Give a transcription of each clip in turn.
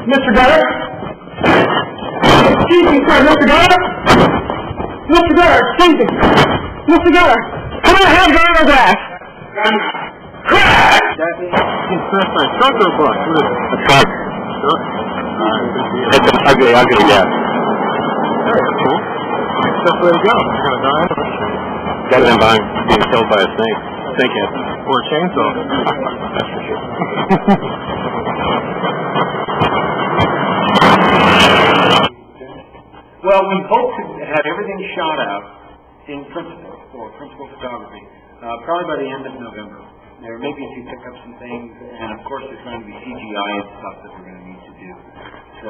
Mr. Gunnar? Excuse me, sir, Mr. Gunnar? Mr. Gunnar, excuse me. Mr. Gunnar, come on ahead, go on the grass. Crash! He's crashed by a truck or a bus? A truck. It's an ugly death. That's cool. That's the way to go. You're going to die. Better than being killed by a snake. Snakehead. Or a chainsaw. That's for sure. Well, we hope to have everything shot out in principle, or principal photography, probably by the end of November. There may be a few pickups and things, and of course there's going to be CGI and stuff that we're going to need to do. So,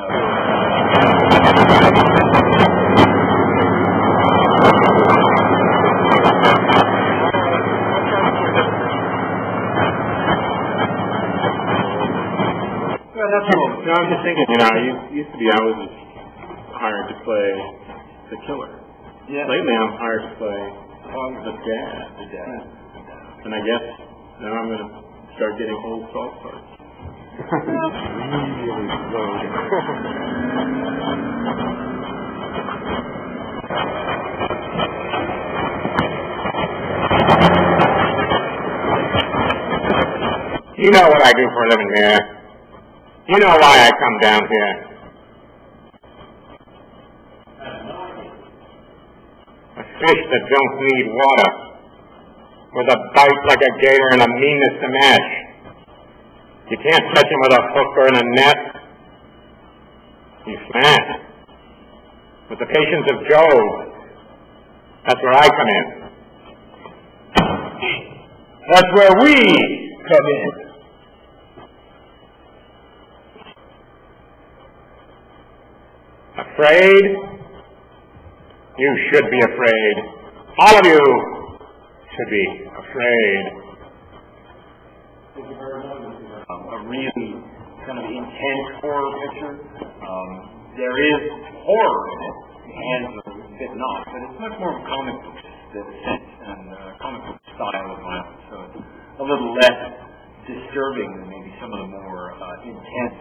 well, that's cool. No, I'm just thinking, used to be I was hired to play the killer. Yeah. Lately I'm hired to play the dad. And I guess now I'm going to start getting old salt parts. Really slow. You know what I do for a living here. You know why I come down here. A fish that don't need water, with a bite like a gator and a meanness to match. You can't catch him with a hook or in a net. He's fat. With the patience of Job, that's where I come in. That's where we come in. Afraid? You should be afraid. All of you should be afraid. a really kind of intense horror picture. There is horror in it, and a bit not, but it's much more of a comic book sense and comic book style of violence. So it's a little less disturbing than maybe some of the more intense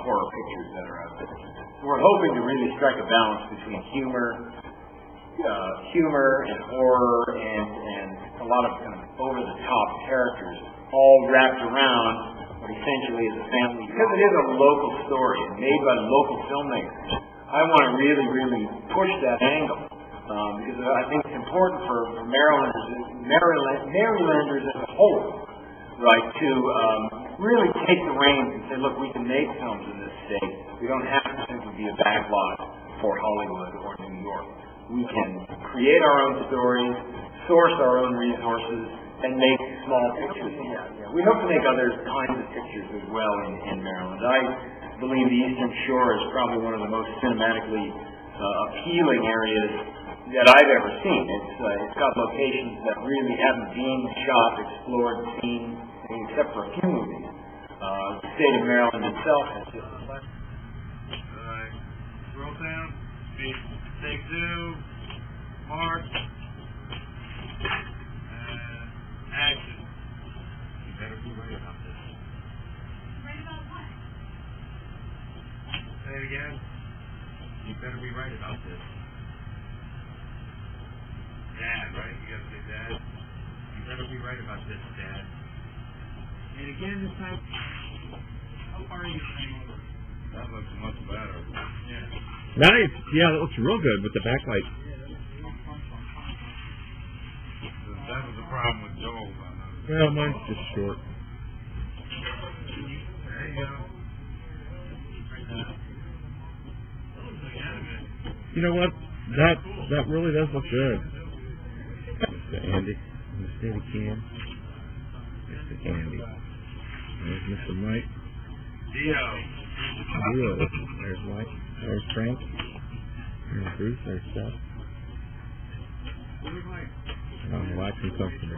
horror pictures that are out there. We're hoping to really strike a balance between humor and horror and a lot of kind of over-the-top characters, all wrapped around what essentially is a family. Because it is a local story and made by local filmmakers, I want to really, really push that angle. Because I think it's important for Marylanders as a whole, right, to really take the reins and say, look, we can make films in this state. We don't have to simply be a backlot for Hollywood or New York. We can create our own stories, source our own resources, and make small pictures. We hope to make other kinds of pictures as well in Maryland. I believe the Eastern Shore is probably one of the most cinematically appealing areas that I've ever seen. It's got locations that really haven't been shot, explored, seen, except for a few movies. The state of Maryland itself has just a bunch. Alright, scroll down, take two, mark, and action. You better be right about this. Right about what? Say it again. You better be right about this. Dad, right? You gotta say Dad. You better be right about this, Dad. And again this time, how far are you saying over? That looks much better. Yeah. Nice. Yeah, that looks real good with the backlight. That was the problem with Joel. Well, mine's just short. There you go. You know what? That really does look good. Mr. Andy. Mr. Cam. Mr. Andy. There's Mr. Mike. Dio. There's Mike. There's Frank. There's Bruce. There's Seth. Where's Mike? I'm watching something.